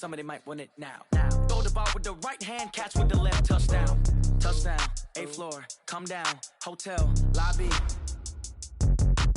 somebody might want it now. Throw the ball with the right hand, catch with the left, touchdown. Touchdown, 8th floor, come down, hotel, lobby.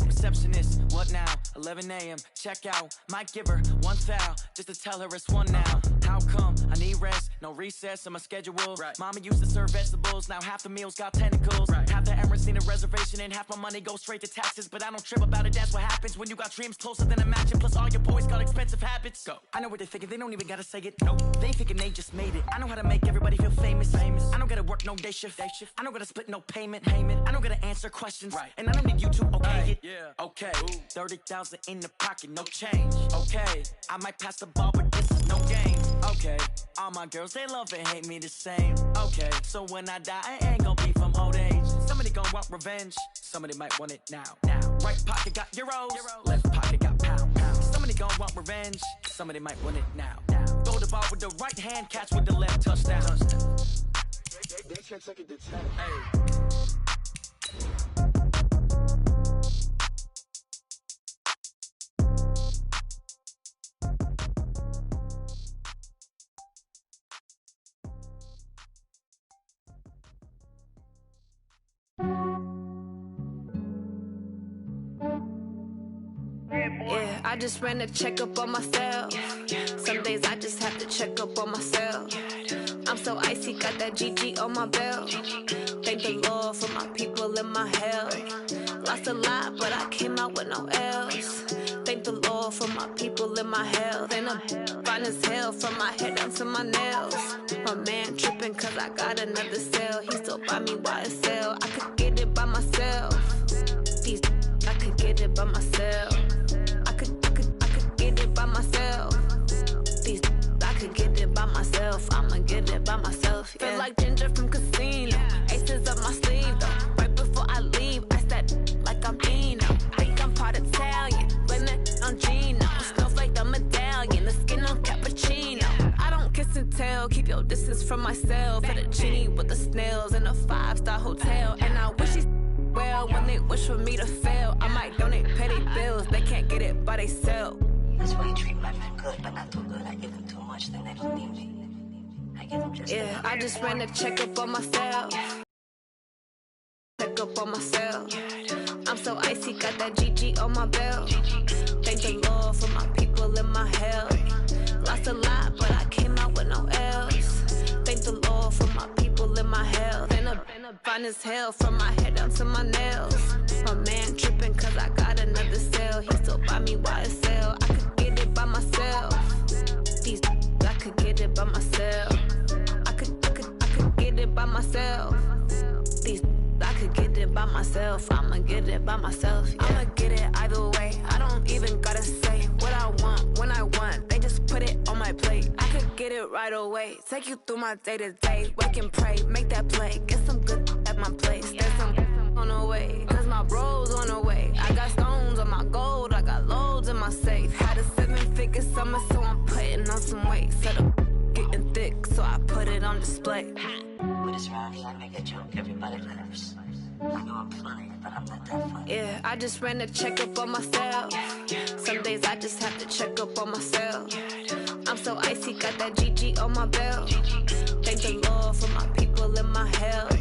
Receptionist, what now? 11 a.m. check out. Might give her one foul just to tell her it's one now. How come? I need rest, no recess on my schedule. Right. Mama used to serve vegetables, now half the meals got tentacles. Right. Half the errands need a reservation and half my money goes straight to taxes. But I don't trip about it, that's what happens when you got dreams closer than a mansion. Plus all your boys got expensive habits. Go. I know what they're thinking, they don't even gotta say it. No, they thinking they just made it. I know how to make everybody feel famous. I don't gotta work no day shift. I don't gotta split no payment. I don't gotta answer questions. Right. And I don't need you to okay it. Yeah. Okay, 30,000 in the pocket, no change. Okay, I might pass the ball, but this is no game. Okay, all my girls, they love and hate me the same. Okay, so when I die, I ain't gonna be from old age. Somebody gon' want revenge, somebody might want it now. Right pocket got euros, left pocket got pound. Somebody gon' want revenge, somebody might want it now. Throw the ball with the right hand, catch with the left, touchdown. They can't take it to 10. Hey. Yeah, I just ran a checkup on myself. Some days I just have to check up on myself. I'm so icy, got that GG on my belt. Thank the Lord for my people in my health. Lost a lot, but I came out with no L's. Thank the Lord for my people in my health. And I'm fine as hell from my head down to my nails. My man tripping cause I got another cell. He still buy me YSL. I could get it by myself. These I could get it by myself. I could get it by myself. These I could get it by myself. I'ma get it by myself. Yeah. Feel like Ginger from Casino. Aces up my sleeve though. Right before I leave, I said like I'm Dino. Think I'm part Italian, blend it on Gino. Snowflake the medallion, the skin on cappuccino. I don't kiss and tell, keep your distance from myself. Fettuccine with the snails in a 5-star hotel. And I wish he's well when they wish for me to fail. I might donate petty bills, they can't get it by themselves. That's why you treat my friend good, but not too good. I give them too much, then they don't need me. I give them just yeah, I just ran a checkup on myself. Check up on myself. I'm so icy, got that GG on my belt. Thank the Lord for my people in my health. Lost a lot, but I came out with no L's. Thank the Lord for my people in my health. And I'm fine as hell from my head down to my nails. My man tripping cause I got another cell. He still buy me YSL. I could get it by myself. These I could get it by myself. I could get it by myself. These I could get it by myself. I'ma get it by myself. Yeah. I'ma get it either way. I don't even gotta say what I want when I want. They just put it on my plate. I could get it right away. Take you through my day to day. Wake and pray, make that play. Get some good at my place. There's some on the way. Cause my bro's on the way. I got stones on my gold. I got loads in my safe. Had a 7-figure summer, so I'm putting on some weight. Set up getting thick, so I put it on display. With this round here, I make a joke, everybody laughs. I know I'm funny, but I'm not that funny. Yeah, I just ran a checkup on myself. Some days I just have to check up on myself. I'm so icy, got that GG on my belt. Thank the Lord for my people in my health.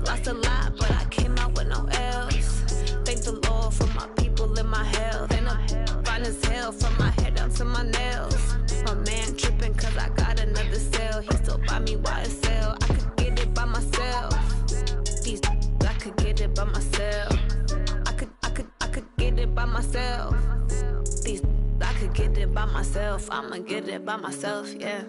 Lost a lot, but I came out with no L's. Thank the Lord for my people in my health. And I'm fine as hell from my head down to my nails. My man tripping cause I got another cell. He still buy me YSL. I could get it by myself. These I could get it by myself. I could get it by myself. These I could get it by myself. I'ma get it by myself, yeah.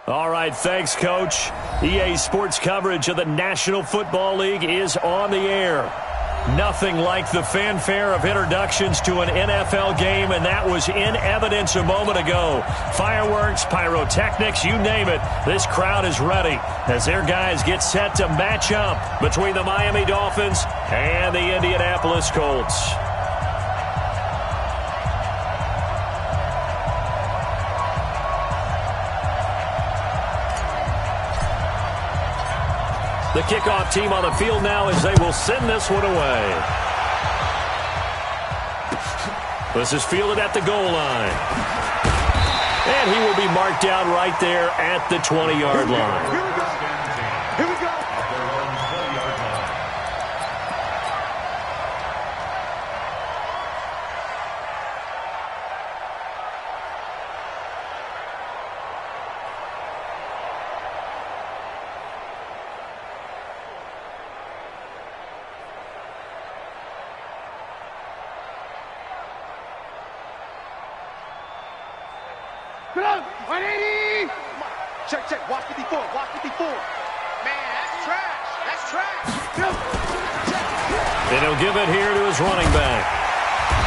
All right, thanks, Coach. EA Sports coverage of the National Football League is on the air. Nothing like the fanfare of introductions to an NFL game, and that was in evidence a moment ago. Fireworks, pyrotechnics, you name it. This crowd is ready as their guys get set to match up between the Miami Dolphins and the Indianapolis Colts. The kickoff team on the field now as they will send this one away. This is fielded at the goal line. And he will be marked down right there at the 20-yard line. Here we go. Here we go. Come on, 180! Check, check, watch 54, watch 54. Man, that's trash, that's trash. And he'll give it here to his running back.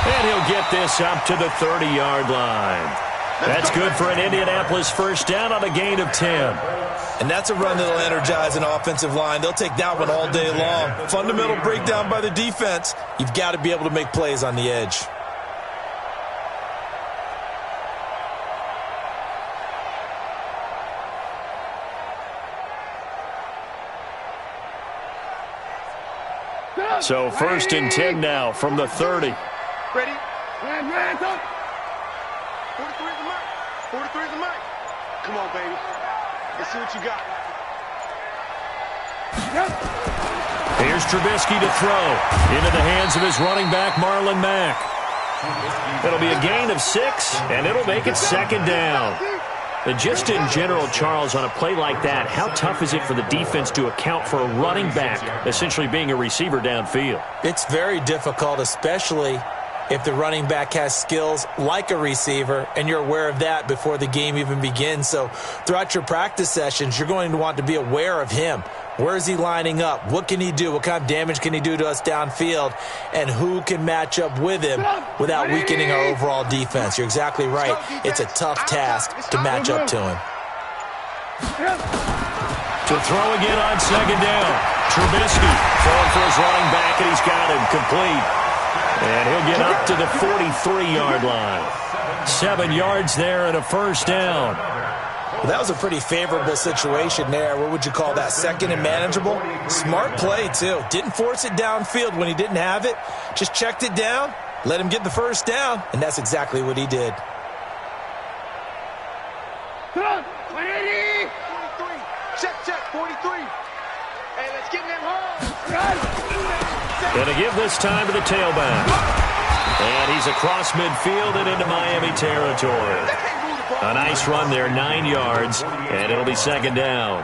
And he'll get this up to the 30-yard line. That's good for an Indianapolis first down on a gain of 10. And that's a run that'll energize an offensive line. They'll take that one all day long. Fundamental breakdown by the defense. You've got to be able to make plays on the edge. So first and 10 now from the 30. Ready? Ran, up. 43 is the mic. 43 is the mic. Come on, baby. Let's see what you got. Here's Trubisky to throw into the hands of his running back, Marlon Mack. It'll be a gain of 6, and it'll make it second down. And just in general, Charles, on a play like that, how tough is it for the defense to account for a running back essentially being a receiver downfield? It's very difficult, especially if the running back has skills like a receiver, and you're aware of that before the game even begins. So throughout your practice sessions, you're going to want to be aware of him. Where is he lining up? What can he do? What kind of damage can he do to us downfield? And who can match up with him without weakening our overall defense? You're exactly right. It's a tough task to match up to him. To throw again on second down. Trubisky throwing for his running back, and he's got him complete. And he'll get up to the 43-yard line. 7 yards there and a first down. Well, that was a pretty favorable situation there. What would you call that? Second and manageable? Smart play, too. Didn't force it downfield when he didn't have it. Just checked it down, let him get the first down, and that's exactly what he did. Come on, 180! 43. Check, 43. Hey, let's get in them holes. And to give this time to the tailback. And he's across midfield and into Miami territory. A nice run there, 9 yards, and it'll be second down.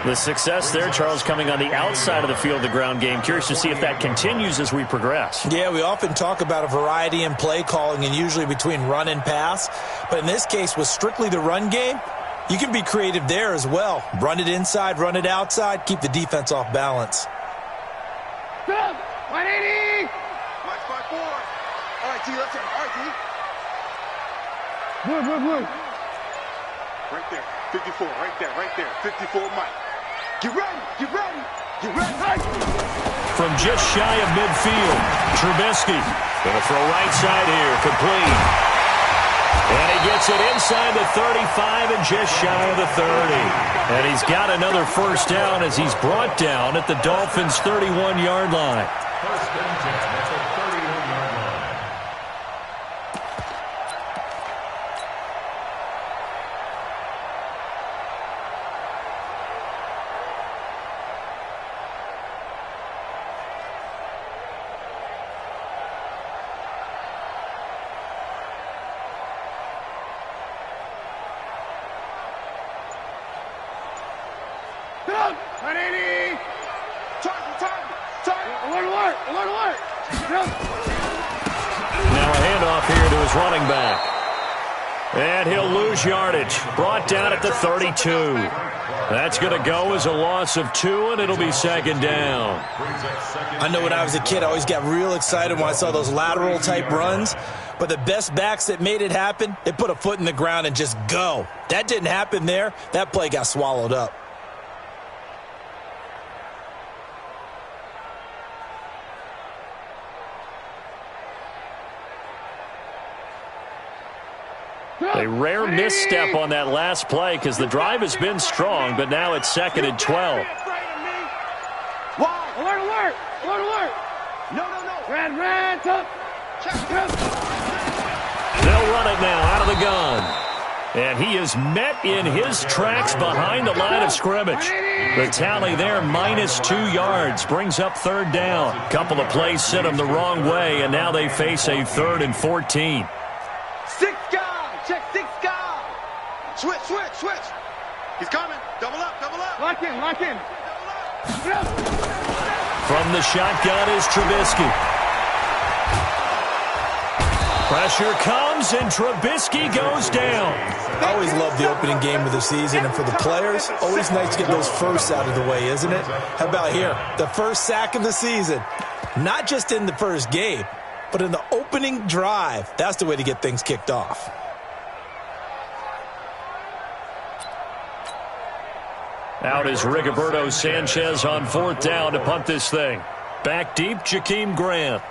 The success there, Charles, coming on the outside of the field, the ground game. Curious to see if that continues as we progress. Yeah, we often talk about a variety in play calling and usually between run and pass. But in this case, with strictly the run game, you can be creative there as well. Run it inside, run it outside, keep the defense off balance. 180! Watch 5-4. All right, T, let's go. All right, T. Good. Right there, 54, right there, 54, Mike. Get ready. From just shy of midfield, Trubisky going to throw right side here, complete. And he gets it inside the 35 and just shy of the 30. And he's got another first down as he's brought down at the Dolphins' 31-yard line. Now a handoff here to his running back. And he'll lose yardage. Brought down at the 32. That's going to go as a loss of 2, and it'll be second down. I know when I was a kid, I always got real excited when I saw those lateral-type runs. But the best backs that made it happen, they put a foot in the ground and just go. That didn't happen there. That play got swallowed up. A rare misstep on that last play because the drive has been strong, but now it's 2nd and 12. Why? Alert, alert! Alert, alert! No. Red, up! They'll run it now out of the gun. And he is met in his tracks behind the line of scrimmage. The tally there, -2 yards, brings up 3rd down. Couple of plays sent him the wrong way, and now they face a 3rd and 14. 6 guys! Check 6 guys! Switch! He's coming! Double up! Lock in! From the shotgun is Trubisky. Pressure comes, and Trubisky goes down. I always love the opening game of the season, and for the players, always nice to get those firsts out of the way, isn't it? How about here? The first sack of the season. Not just in the first game, but in the opening drive. That's the way to get things kicked off. Out is Rigoberto Sanchez on 4th down to punt this thing. Back deep, Jakeem Grant.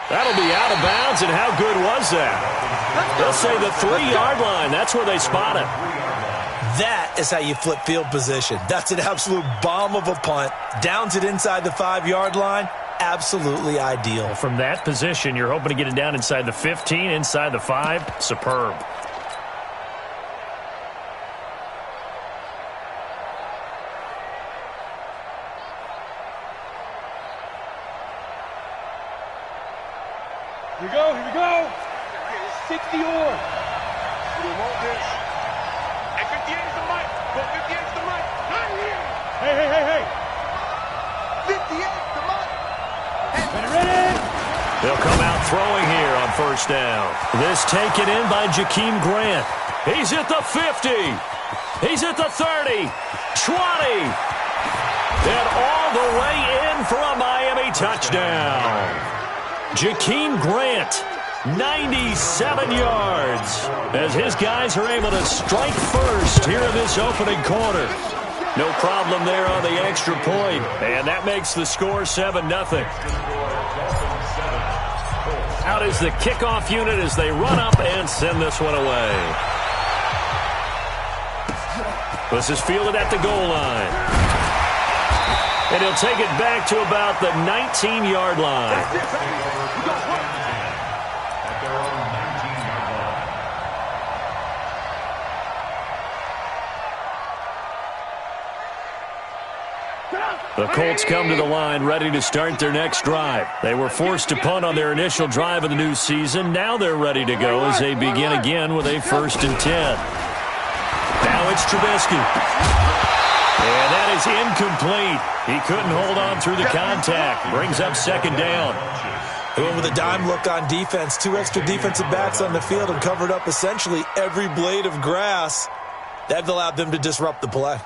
That'll be out of bounds, and how good was that? They'll say the 3-yard line. That's where they spot it. That is how you flip field position. That's an absolute bomb of a punt. Downs it inside the 5-yard line. Absolutely ideal. From that position, you're hoping to get it down inside the 15, inside the 5. Superb. Here we go. 60 or. We want this. Hey, 58 is the mic. Go 58 is the mic. Not here. Hey. 58 is the mic. Ready. They'll come out throwing here on 1st down. This taken in by Jakeem Grant. He's at the 50. He's at the 30. 20. And all the way in for a Miami touchdown. Jakeem Grant, 97 yards, as his guys are able to strike first here in this opening quarter. No problem there on the extra point, and that makes the score 7-0. Out is the kickoff unit as they run up and send this one away. This is fielded at the goal line. And he'll take it back to about the 19-yard line. The Colts come to the line ready to start their next drive. They were forced to punt on their initial drive of the new season. Now they're ready to go as they begin again with a 1st and 10. Now it's Trubisky. And that is incomplete. He couldn't hold on through the contact. Brings up 2nd down. They went with a dime look on defense. 2 extra defensive backs on the field and covered up essentially every blade of grass. That allowed them to disrupt the play.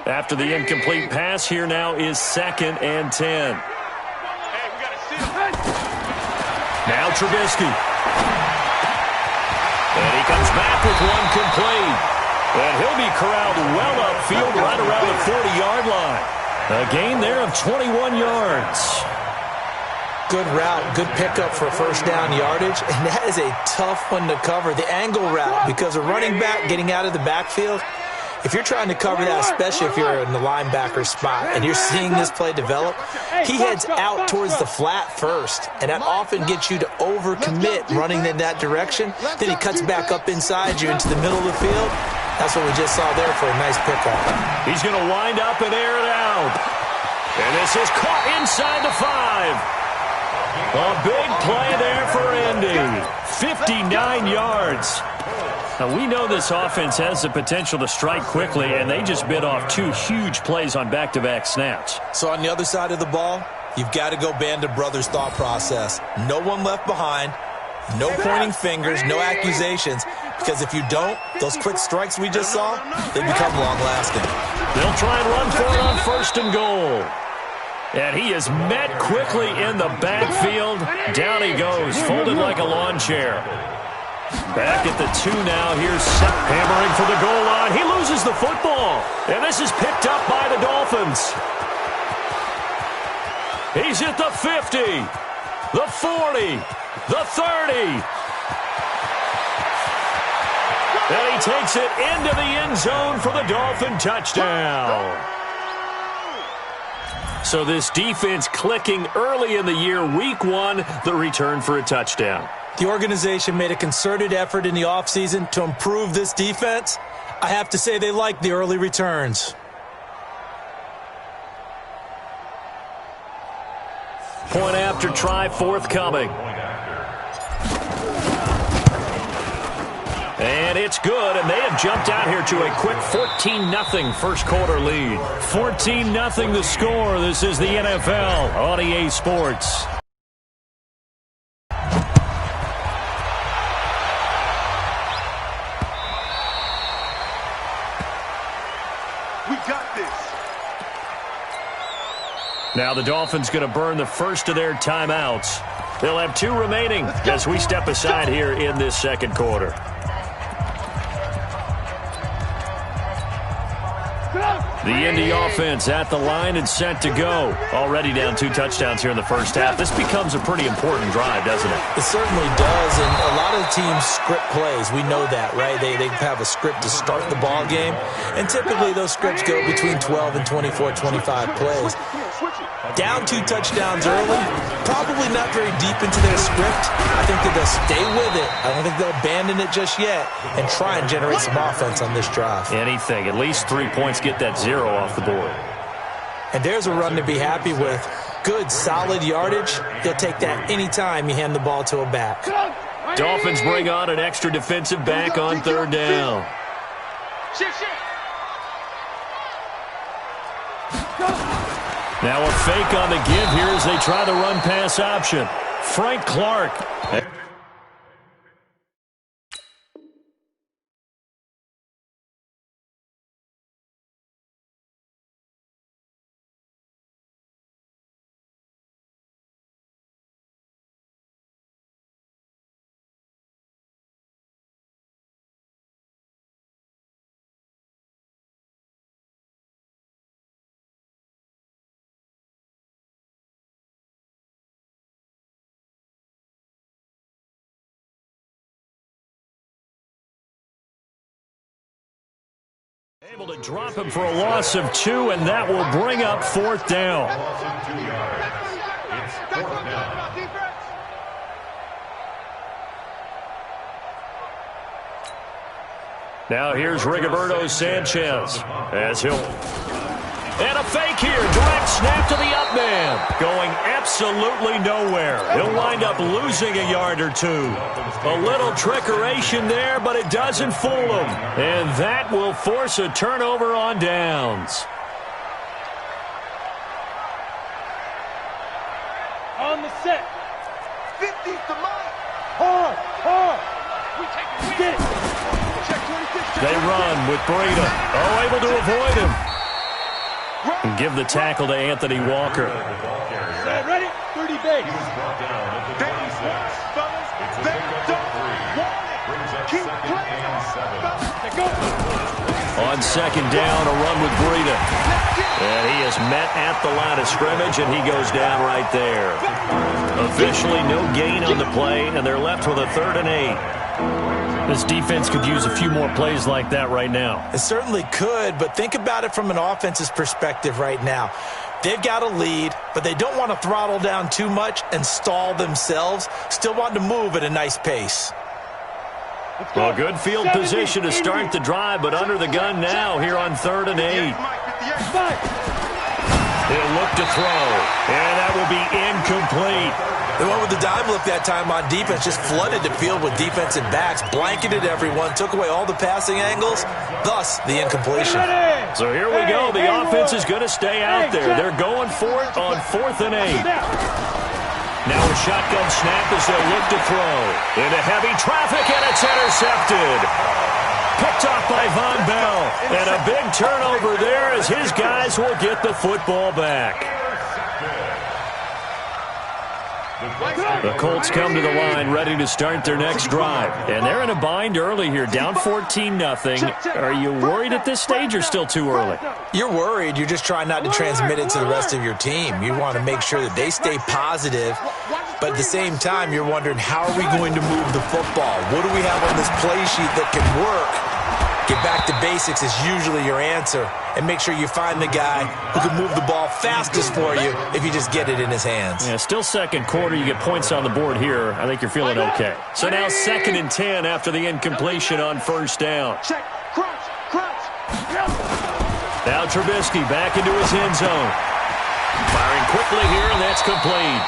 After the incomplete pass, here now is 2nd and 10. Now Trubisky. And he comes back with one complete. And he'll be corralled well upfield right around the 40-yard line. A gain there of 21 yards. Good route, good pickup for 1st down yardage, and that is a tough one to cover. The angle route, because a running back getting out of the backfield, if you're trying to cover that, especially if you're in the linebacker spot and you're seeing this play develop, he heads out towards the flat first, and that often gets you to overcommit running in that direction. Then he cuts back up inside you into the middle of the field. That's what we just saw there for a nice pickup. He's going to wind up and air it out. And this is caught inside the 5. A big play there for Indy. 59 yards. Now, we know this offense has the potential to strike quickly, and they just bit off 2 huge plays on back-to-back snaps. So on the other side of the ball, you've got to go Band of Brothers thought process. No one left behind. No pointing fingers, no accusations, because if you don't, those quick strikes we just saw, they become long-lasting. They'll try and run for it on 1st and goal. And he is met quickly in the backfield. Down he goes, folded like a lawn chair. Back at the 2 now. Here's Seth hammering for the goal line. He loses the football. And this is picked up by the Dolphins. He's at the 50, the 40, the 30. And he takes it into the end zone for the Dolphin touchdown. So this defense clicking early in the year, week 1, the return for a touchdown. The organization made a concerted effort in the offseason to improve this defense. I have to say they like the early returns. Point after try forthcoming. And it's good, and they have jumped out here to a quick 14-0 first quarter lead. 14-0 the score. This is the NFL on EA Sports. We got this. Now the Dolphins going to burn the first of their timeouts. They'll have 2 remaining as we step aside here in this second quarter. The Indy offense at the line and set to go. Already down 2 touchdowns here in the first half. This becomes a pretty important drive, doesn't it? It certainly does, and a lot of teams script plays. We know that, right? They have a script to start the ball game, and typically those scripts go between 12 and 24, 25 plays. Down 2 touchdowns early, probably not very deep into their script. I think that they'll stay with it. I don't think they'll abandon it just yet and try and generate some offense on this drive. Anything. At least 3 points, get that 0 off the board. And there's a run to be happy with. Good, solid yardage. They'll take that anytime you hand the ball to a back. Dolphins bring on an extra defensive back on 3rd down. Now a fake on the give here as they try the run-pass option. Frank Clark. Able to drop him for a loss of 2, and that will bring up 4th down. It's 4th down. Now here's Rigoberto Sanchez as he'll... And a fake here. Direct snap to the up man. Going absolutely nowhere. He'll wind up losing a yard or 2. A little trickeration there, but it doesn't fool him. And that will force a turnover on downs. On the set. 50's the mark. Hard. We take it. Get it. Check 26. They run with Breida. Oh, able to avoid him. And give the tackle to Anthony Walker. Ready? 30 base. Keep playing. On 2nd down, a run with Breida. And he is met at the line of scrimmage, and he goes down right there. Officially no gain on the play, and they're left with a 3rd and 8. This defense could use a few more plays like that right now. It certainly could, but think about it from an offense's perspective right now. They've got a lead, but they don't want to throttle down too much and stall themselves. Still want to move at a nice pace. Well, good field position to start the drive, but under the gun now here on 3rd and 8. He'll look to throw, and that will be incomplete. They went with the dime look that time on defense, just flooded the field with defensive backs, blanketed everyone, took away all the passing angles, thus the incompletion. So here we go. The offense is going to stay out there. They're going for it on 4th and 8. Now a shotgun snap as they'll look to throw. Into heavy traffic, and it's intercepted. Picked off by Von Bell. And a big turnover there as his guys will get the football back. The Colts come to the line ready to start their next drive. And they're in a bind early here, down 14-0. Are you worried at this stage or still too early? You're worried. You're just trying not to transmit it to the rest of your team. You want to make sure that they stay positive. But at the same time, you're wondering, how are we going to move the football? What do we have on this play sheet that can work? Get back to basics is usually your answer. And make sure you find the guy who can move the ball fastest for you if you just get it in his hands. Yeah, still second quarter. You get points on the board here. I think you're feeling okay. So now 2nd and 10 after the incompletion on 1st down. Now Trubisky back into his end zone. Firing quickly here, and that's complete.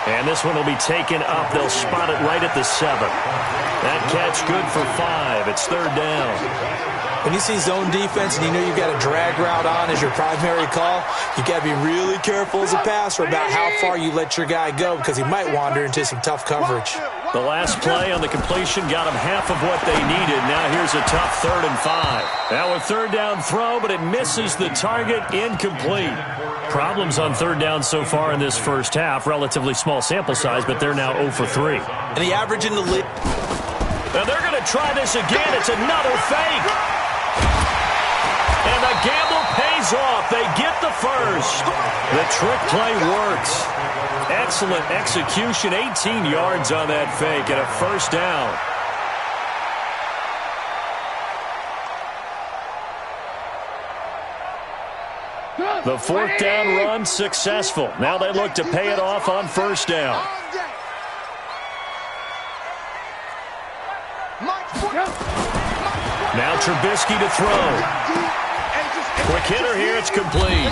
And this one will be taken up. They'll spot it right at the 7. That catch good for 5. It's 3rd down. When you see zone defense and you know you've got a drag route on as your primary call, you've got to be really careful as a passer about how far you let your guy go because he might wander into some tough coverage. The last play on the completion got him half of what they needed. Now here's a tough 3rd and 5. Now a 3rd down throw, but it misses the target, incomplete. Problems on 3rd down so far in this first half. Relatively small sample size, but they're now 0 for 3. And the average in the league. Now they're going to try this again. It's another fake. And the gamble pays off. They get the first. The trick play works. Excellent execution. 18 yards on that fake and a 1st down. The 4th down run successful. Now they look to pay it off on 1st down. Now Trubisky to throw. Quick hitter here, it's complete.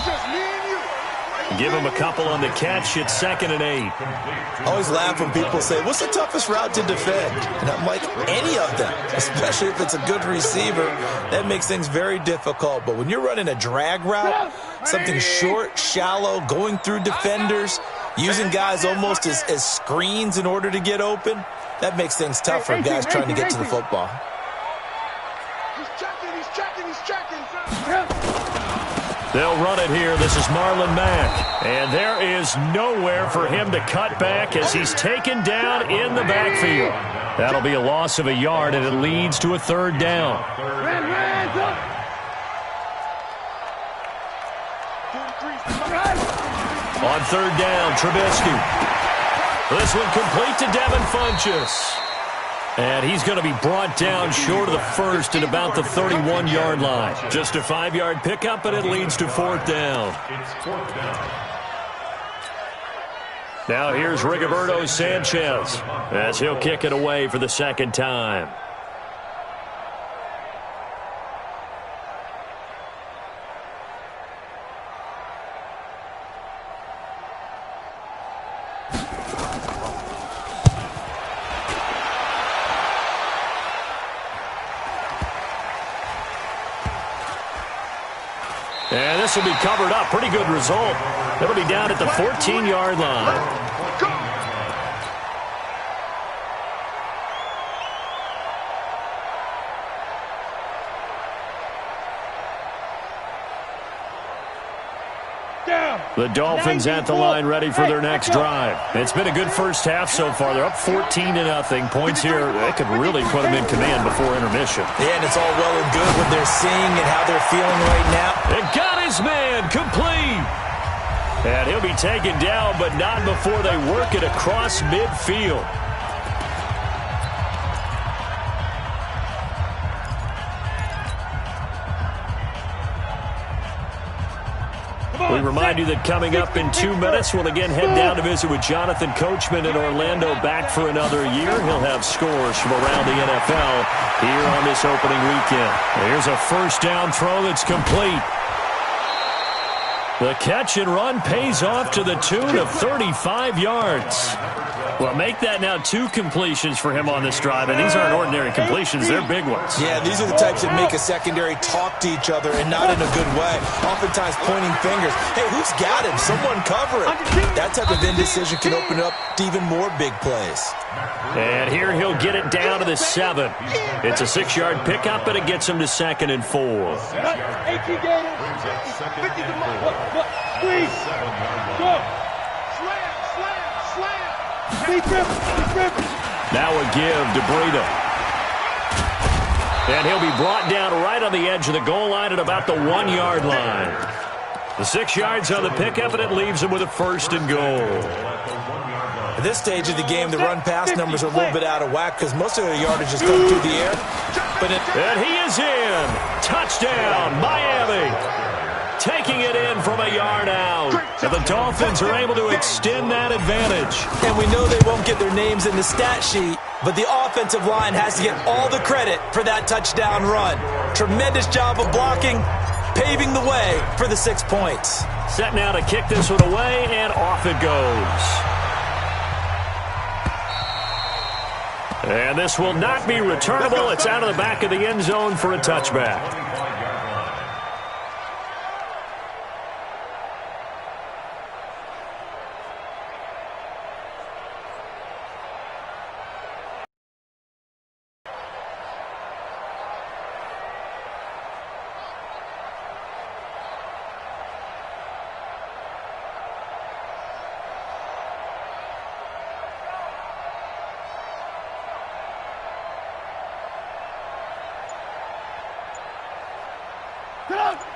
Give him a couple on the catch. It's 2nd and 8. I always laugh when people say, what's the toughest route to defend? And I'm like, any of them, especially if it's a good receiver. That makes things very difficult. But when you're running a drag route, something short, shallow, going through defenders, using guys almost as screens in order to get open, that makes things tough for guys trying to get to the football. They'll run it here. This is Marlon Mack. And there is nowhere for him to cut back as he's taken down in the backfield. That'll be a loss of a yard, and it leads to a 3rd down. On 3rd down, Trubisky. This one complete to Devin Funchess. And he's going to be brought down short of the first at about the 31-yard line. Just a 5-yard pickup, and it leads to 4th down. Now here's Rigoberto Sanchez as he'll kick it away for the 2nd time. And this will be covered up. Pretty good result. It'll be down at the 14-yard line. The Dolphins at the line ready for their next drive. It's been a good first half so far. They're up 14-0. Points here, they could really put them in command before intermission. Yeah, and it's all well and good what they're seeing and how they're feeling right now. It got his man complete. And he'll be taken down, but not before they work it across midfield. We remind you that coming up in 2 minutes, we'll again head down to visit with Jonathan Coachman in Orlando, back for another year. He'll have scores from around the NFL here on this opening weekend. Here's a first down throw that's complete. The catch and run pays off to the tune of 35 yards. Well, make that now 2 completions for him on this drive, and these aren't ordinary completions. They're big ones. Yeah, these are the types that make a secondary talk to each other, and not in a good way. Oftentimes pointing fingers. Hey, who's got him? Someone cover it. That type of indecision can open up to even more big plays. And here he'll get it down to the 7. It's a 6-yard pickup, and it gets him to 2nd and 4. 18 Gators. 50 to Squeeze. Go. Slam. Now a give to Breida. And he'll be brought down right on the edge of the goal line at about the 1-yard line. The 6 yards on the pickup, and it leaves him with a 1st and goal. At this stage of the game, the run-pass numbers are a little bit out of whack because most of their yardage is coming through the air. And he is in. Touchdown, Miami. Taking it in from a yard out. And the Dolphins are able to extend that advantage. And we know they won't get their names in the stat sheet, but the offensive line has to get all the credit for that touchdown run. Tremendous job of blocking, paving the way for the 6 points. Set now to kick this one away, and off it goes. And this will not be returnable. It's out of the back of the end zone for a touchback.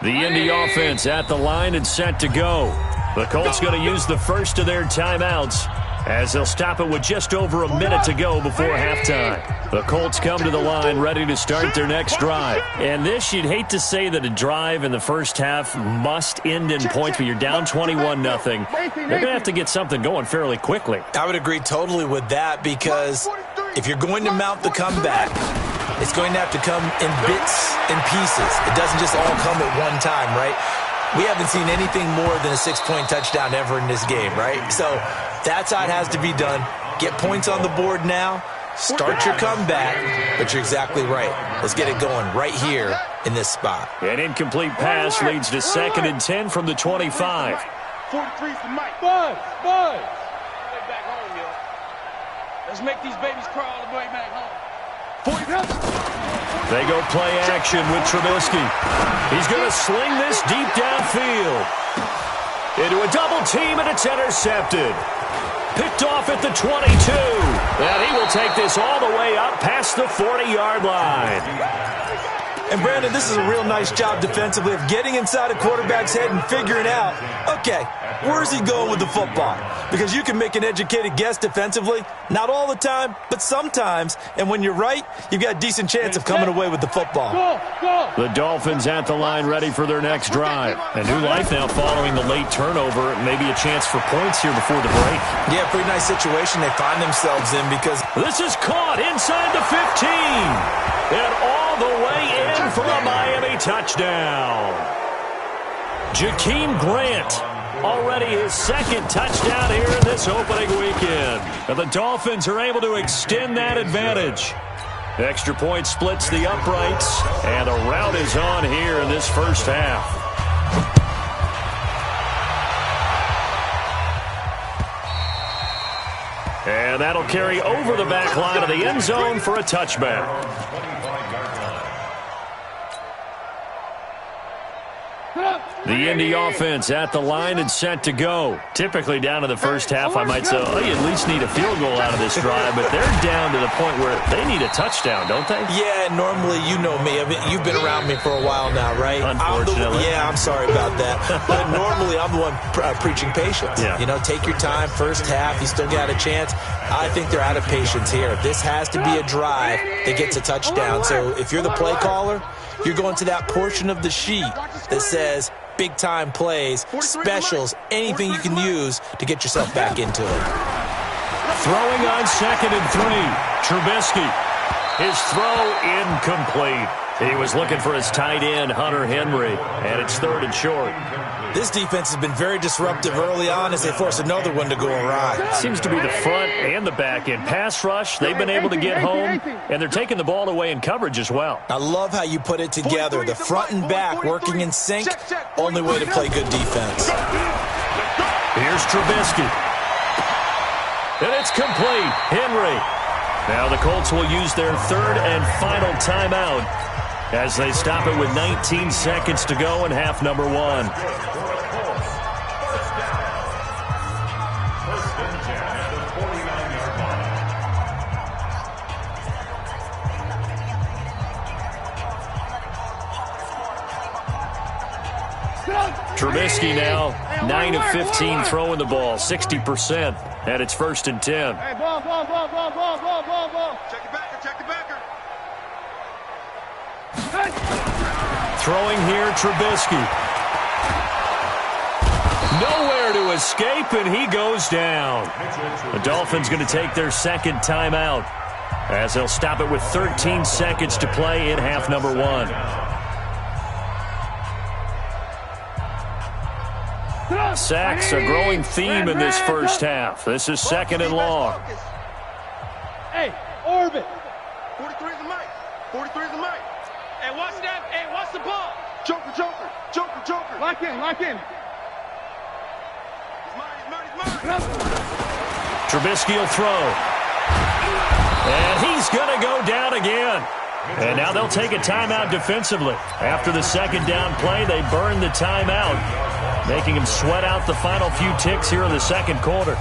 The Indy offense at the line and set to go. The Colts going to use the first of their timeouts as they'll stop it with just over a minute to go before halftime. The Colts come to the line ready to start their next drive. And this, you'd hate to say that a drive in the first half must end in points, but you're down 21-0. They're going to have to get something going fairly quickly. I would agree totally with that because if you're going to mount the comeback, it's going to have to come in bits and pieces. It doesn't just all come at one time, right? We haven't seen anything more than a 6-point touchdown ever in this game, right? So that's how it has to be done. Get points on the board now. Start your comeback. But you're exactly right. Let's get it going right here in this spot. An incomplete pass leads to 2nd and 10 from the 25. 43 for Mike. Buzz. Way back home, yo. Let's make these babies crawl all the way back home. 40 They go play action with Trubisky. He's going to sling this deep downfield. Into a double team, and it's intercepted. Picked off at the 22. And he will take this all the way up past the 40-yard line. And, Brandon, this is a real nice job defensively of getting inside a quarterback's head and figuring out, okay, where's he going with the football? Because you can make an educated guess defensively, not all the time, but sometimes. And when you're right, you've got a decent chance of coming away with the football. The Dolphins at the line ready for their next drive. A new life now following the late turnover. Maybe a chance for points here before the break. Yeah, pretty nice situation they find themselves in because this is caught inside the 15. And all the way in for a Miami touchdown. Jakeem Grant, already his 2nd touchdown here in this opening weekend. And the Dolphins are able to extend that advantage. Extra point splits the uprights, and a rout is on here in this first half. And that'll carry over the back line of the end zone for a touchback. The Indy offense at the line and set to go. Typically down to the first half, I might say, oh, you at least need a field goal out of this drive, but they're down to the point where they need a touchdown, don't they? Yeah, normally, you know me. I mean, you've been around me for a while now, right? Unfortunately. I'm sorry about that. But normally, I'm the one preaching patience. Yeah. You know, take your time. First half, you still got a chance. I think they're out of patience here. This has to be a drive that gets a touchdown. So if you're the play caller, you're going to that portion of the sheet that says big-time plays, specials, anything you can use to get yourself back into it. Throwing on 2nd and 3. Trubisky. His throw incomplete. He was looking for his tight end, Hunter Henry, and it's 3rd and short. This defense has been very disruptive early on as they force another one to go awry. Seems to be the front and the back end. Pass rush, they've been able to get home, and they're taking the ball away in coverage as well. I love how you put it together. The front and back working in sync, only way to play good defense. Here's Trubisky. And it's complete. Henry. Now the Colts will use their 3rd and final timeout as they stop it with 19 seconds to go in half number 1. Trubisky now 9 of 15 throwing the ball, 60%, and it's 1st and 10. Hey, ball. Check the backer. Throwing here, Trubisky. Nowhere to escape, and he goes down. The Dolphins going to take their 2nd timeout as they'll stop it with 13 seconds to play in half number 1. Sacks, a growing theme in this first half. This is 2nd and long. Hey, orbit. 43 is the mic. 43 is the mic. Hey, watch that. Hey, watch the ball. Joker. Lock in. He's mine. Trubisky will throw. And he's going to go down again. And now they'll take a timeout defensively. After the 2nd down play, they burn the timeout, making him sweat out the final few ticks here in the 2nd quarter.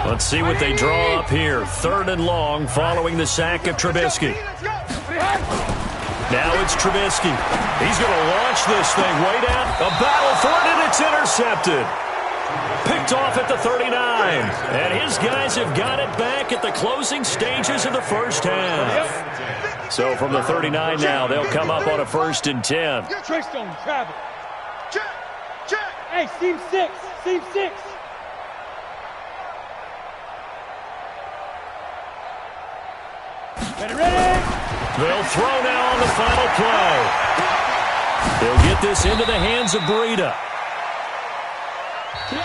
Let's see what they draw up here. 3rd and long following the sack of Trubisky. Now it's Trubisky. He's going to launch this thing way down. A battle for it, and it's intercepted. Picked off at the 39. And his guys have got it back at the closing stages of the first half. So from the 39 now, they'll come up on a 1st and 10. Trickstone, Travis. Check. Hey, seam 6. Ready? They'll throw now on the final play. They'll get this into the hands of Breida.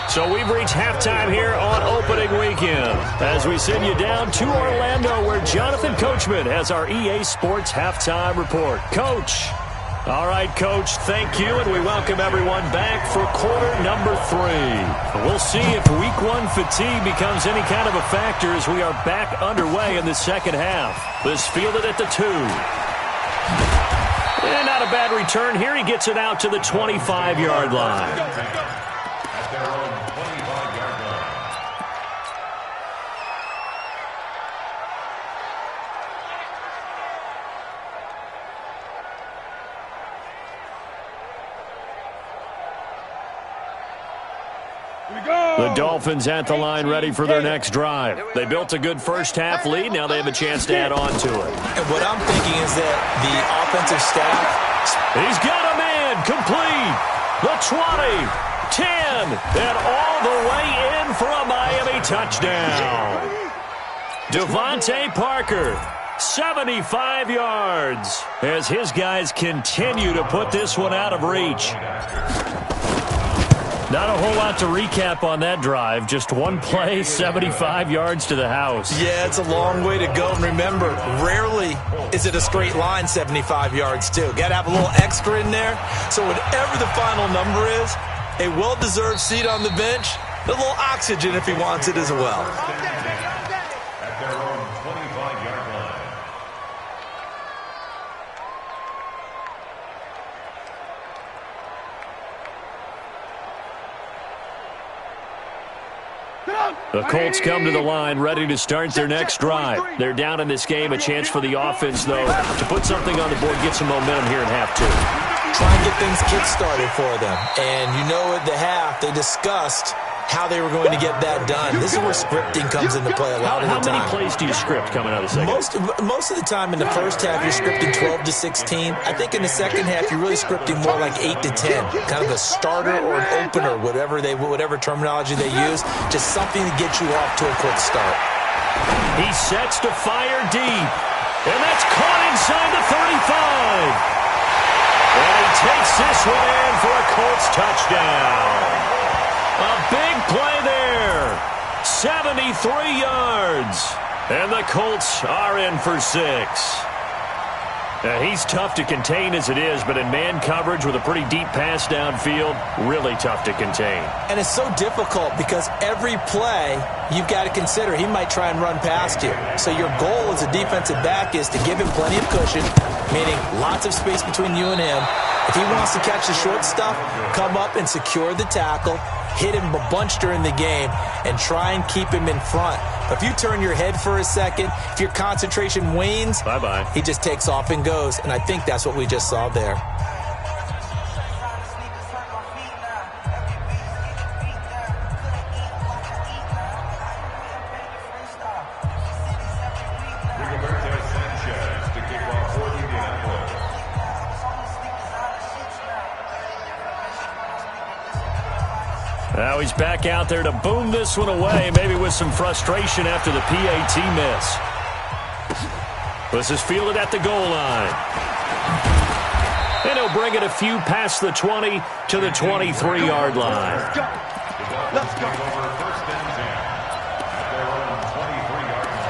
So we've reached halftime here on opening weekend as we send you down to Orlando where Jonathan Coachman has our EA Sports halftime report. Coach. All right, Coach, thank you, and we welcome everyone back for quarter number 3. We'll see if week 1 fatigue becomes any kind of a factor as we are back underway in the 2nd half. This fielded at the 2. And not a bad return here. He gets it out to the 25-yard line. The Dolphins at the line ready for their next drive. They built a good first half lead. Now they have a chance to add on to it. And what I'm thinking is that the offensive staff... He's got a man complete. The 20, 10, and all the way in for a Miami touchdown. Devontae Parker, 75 yards, as his guys continue to put this one out of reach. Not a whole lot to recap on that drive. Just one play, 75 yards to the house. Yeah, it's a long way to go. And remember, rarely is it a straight line 75 yards, too. Got to have a little extra in there. So whatever the final number is, a well-deserved seat on the bench, a little oxygen if he wants it as well. At their own 25-yard line. The Colts come to the line ready to start their next drive. They're down in this game. A chance for the offense, though, to put something on the board, get some momentum here in half 2. Try and get things kick-started for them. And you know at the half, they discussed how they were going to get that done. This is where scripting comes into play a lot of the time. How many plays do you script coming out of the second? Most of the time in the first half, you're scripting 12 to 16. I think in the second half, you're really scripting more like 8 to 10, kind of a starter or an opener, whatever terminology they use, just something to get you off to a quick start. He sets to fire deep, and that's caught inside the 35. And he takes this one in for a Colts touchdown. A big play there. 73 yards. And the Colts are in for 6. He's tough to contain as it is, but in man coverage with a pretty deep pass downfield, really tough to contain. And it's so difficult because every play you've got to consider he might try and run past you. So your goal as a defensive back is to give him plenty of cushion, meaning lots of space between you and him. If he wants to catch the short stuff, come up and secure the tackle, hit him a bunch during the game, and try and keep him in front. But if you turn your head for a second, if your concentration wanes, bye-bye. He just takes off and goes. And I think that's what we just saw there. Now he's back out there to boom this one away, maybe with some frustration after the PAT miss. This is fielded at the goal line. And he'll bring it a few past the 20 to the 23-yard line. Let's go. Let's go. First and 10 at their own 23-yard line.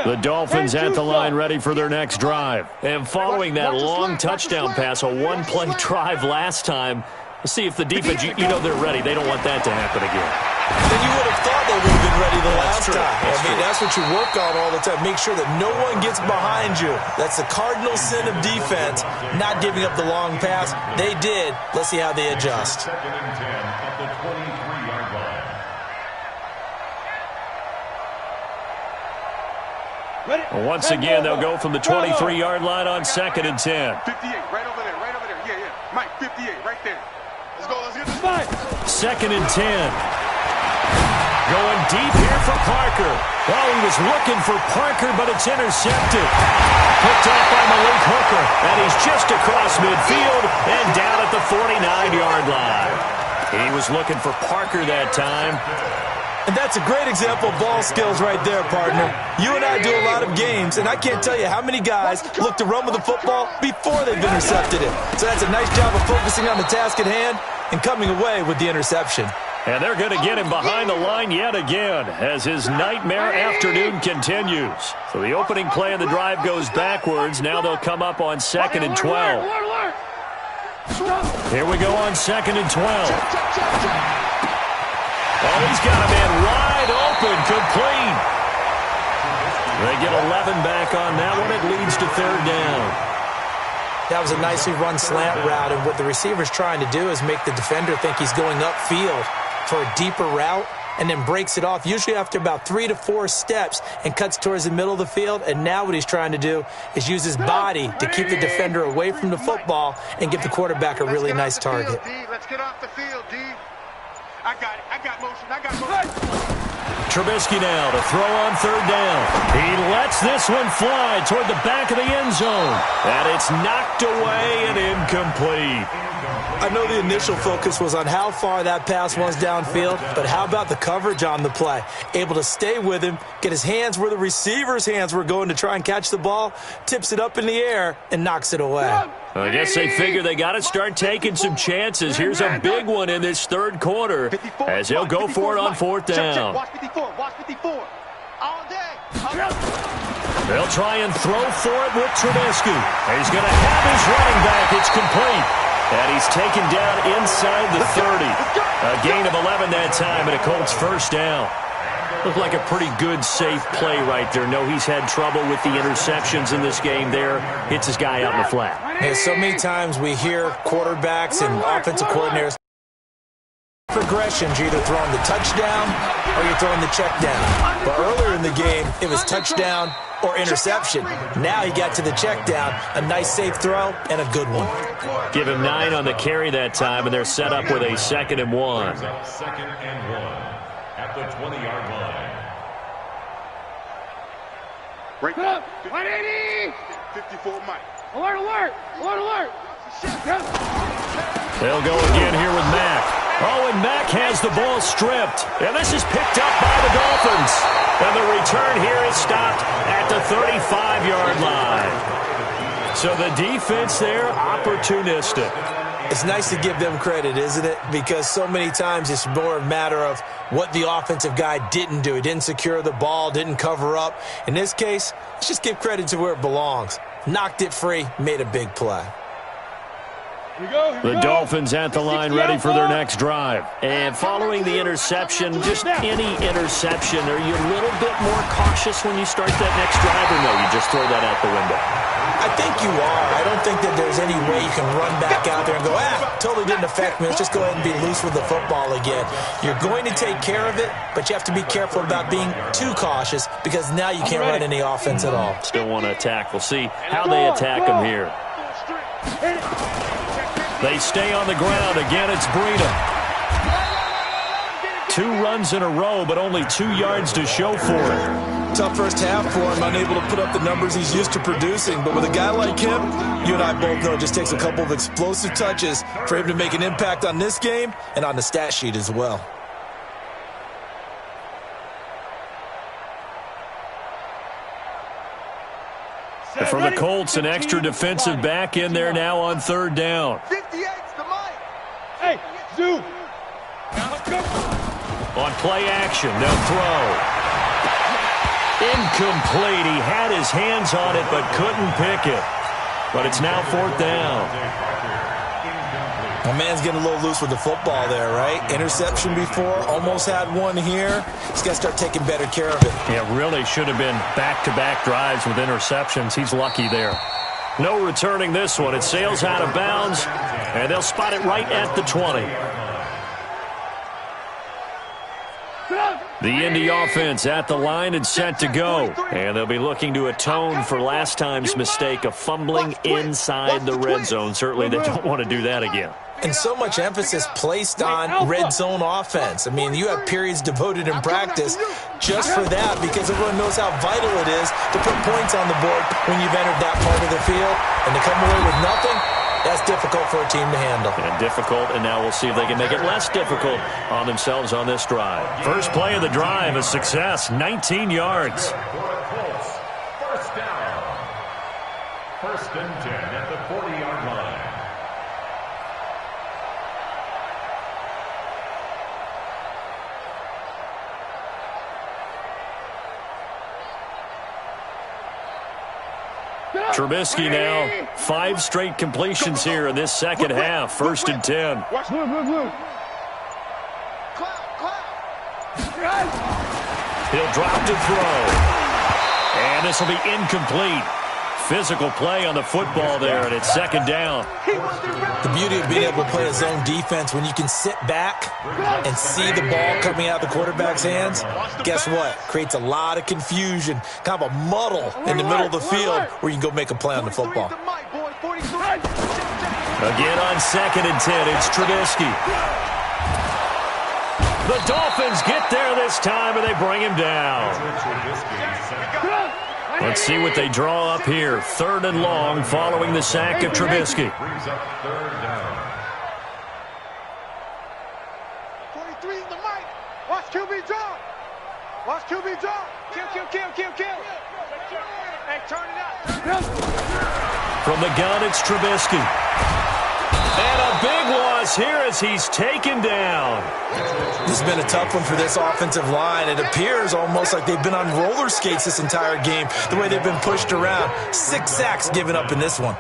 The Dolphins at the line ready for their next drive. And following that long touchdown pass, a one-play drive last time, let's see if the defense, you know they're ready. They don't want that to happen again. Then you would have thought they would have been ready the last time. That's what you work on all the time. Make sure that no one gets behind you. That's the cardinal sin of defense, not giving up the long pass. They did. Let's see how they adjust. Second and 10 at the 23-yard line. Once again, they'll go from the 23-yard line on second and 10. 58, right over there, right over there. Yeah, yeah. Mike, 58, right there. Let's go, let's get this fight. Second and 10. Going deep here for Parker. Well, he was looking for Parker, but it's intercepted. Picked off by Malik Hooker, and he's just across midfield and down at the 49-yard line. He was looking for Parker that time. And that's a great example of ball skills right there, partner. You and I do a lot of games, and I can't tell you how many guys look to run with the football before they've intercepted it. So that's a nice job of focusing on the task at hand and coming away with the interception. And they're going to get him behind the line yet again as his nightmare afternoon continues. So the opening play of the drive goes backwards. Now they'll come up on second and 12. Here we go on second and 12. Oh, he's got a man wide open, complete. They get 11 back on that one. It leads to third down. That was a nicely run slant route, and what the receiver's trying to do is make the defender think he's going upfield for a deeper route and then breaks it off, usually after about 3 to 4 steps, and cuts towards the middle of the field. And now what he's trying to do is use his body to keep the defender away from the football and give the quarterback a really nice target. Let's get off the field, D. I got it. I got motion. I got motion. Trubisky now to throw on third down. He lets this one fly toward the back of the end zone. And it's knocked away and incomplete. I know the initial focus was on how far that pass was downfield, but how about the coverage on the play? Able to stay with him, get his hands where the receiver's hands were going to try and catch the ball, tips it up in the air, and knocks it away. I guess they figure they got to start taking some chances. Here's a big one in this third quarter as he'll go for it on fourth down. Watch 54. Watch 54. All day. They'll try and throw for it with Trubisky. He's going to have his running back. It's complete. And he's taken down inside the 30. A gain of 11 that time and a Colts first down. Looked like a pretty good, safe play right there. No, he's had trouble with the interceptions in this game there. Hits his guy out in the flat. Yeah, so many times we hear quarterbacks and offensive coordinators progressions. You're either throwing the touchdown or you're throwing the check down. But earlier in the game, it was touchdown or interception. Now he got to the check down, a nice safe throw, and a good one. Give him 9 on the carry that time, and they're set up with a 2nd and 1. 2nd and 1 at the 20-yard line. Break up. 180. 54 Mike. Alert, alert. Alert, alert. They'll go again here with Mack. Oh, and Mack has the ball stripped. And this is picked up by the Dolphins. And the return here is stopped at the 35-yard line. So the defense there, opportunistic. It's nice to give them credit, isn't it? Because so many times it's more a matter of what the offensive guy didn't do. He didn't secure the ball, didn't cover up. In this case, let's just give credit to where it belongs. Knocked it free, made a big play. The Dolphins at the line ready for their next drive. And following the interception, just any interception, are you a little bit more cautious when you start that next drive, or no, you just throw that out the window? I think you are. I don't think that there's any way you can run back out there and go, totally didn't affect me. Let's just go ahead and be loose with the football again. You're going to take care of it, but you have to be careful about being too cautious because now you can't run any offense at all. Still want to attack. We'll see how they attack them here. They stay on the ground. Again, it's Breida. 2 runs in a row, but only 2 yards to show for it. Tough first half for him, unable to put up the numbers he's used to producing. But with a guy like him, you and I both know it just takes a couple of explosive touches for him to make an impact on this game and on the stat sheet as well. And for the Colts, an extra defensive back in there now on 3rd down. 58's the mic. Hey, Zoo. On play action, they'll throw. Incomplete. He had his hands on it but couldn't pick it. But it's now 4th down. My man's getting a little loose with the football there, right? Interception before, almost had one here. He's got to start taking better care of it. Yeah, really should have been back-to-back drives with interceptions. He's lucky there. No returning this one. It sails out of bounds, and they'll spot it right at the 20. The Indy offense at the line and set to go. And they'll be looking to atone for last time's mistake of fumbling inside the red zone. Certainly they don't want to do that again. And so much emphasis placed on red zone offense. I mean, you have periods devoted in practice just for that because everyone knows how vital it is to put points on the board when you've entered that part of the field. And to come away with nothing, that's difficult for a team to handle. And difficult, and now we'll see if they can make it less difficult on themselves on this drive. First play of the drive, a success, 19 yards. First down. 1st and 10 at the 40-yard line. Trubisky now, 5 straight completions here in this second half. 1st and 10. He'll drop to throw. And this will be incomplete. Physical play on the football there, and it's 2nd down. The beauty of being able to play a zone defense when you can sit back and see the ball coming out of the quarterback's hands, guess what? Creates a lot of confusion, kind of a muddle in the middle of the field where you can go make a play on the football. Again on 2nd and 10, it's Trubisky. The Dolphins get there this time, and they bring him down. Let's see what they draw up here. 3rd and long following the sack of Trubisky. Brings up 3rd down. 43 in the mic. Watch QB drop. Watch QB drop. Kill. Hey, turn it up. From the gun, it's Trubisky. And a big loss here as he's taken down. This has been a tough one for this offensive line. It appears almost like they've been on roller skates this entire game, the way they've been pushed around. 6 sacks given up in this one.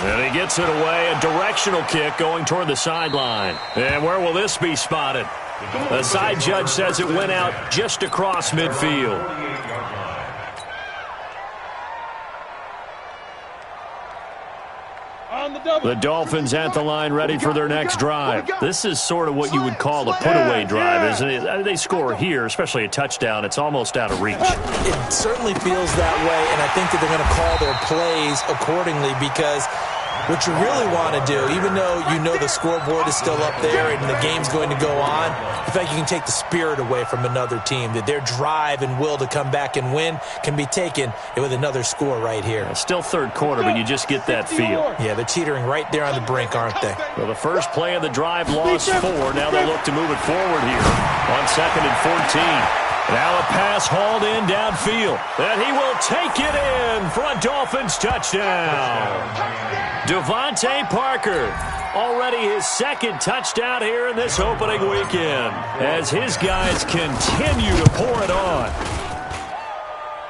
And he gets it away, a directional kick going toward the sideline. And where will this be spotted? The side judge says it went out just across midfield. The Dolphins at the line ready for their next drive. This is sort of what you would call a put-away drive, isn't it? They score here, especially a touchdown. It's almost out of reach. It certainly feels that way, and I think that they're going to call their plays accordingly because what you really want to do, even though you know the scoreboard is still up there and the game's going to go on, in fact, you can take the spirit away from another team, that their drive and will to come back and win can be taken with another score right here. Still third quarter, but you just get that feel. Yeah, they're teetering right there on the brink, aren't they? Well, the first play of the drive lost 4. Now they look to move it forward here on 2nd and 14. Now a pass hauled in downfield, and he will take it in for a Dolphins touchdown. Devontae Parker, already his 2nd touchdown here in this opening weekend, as his guys continue to pour it on.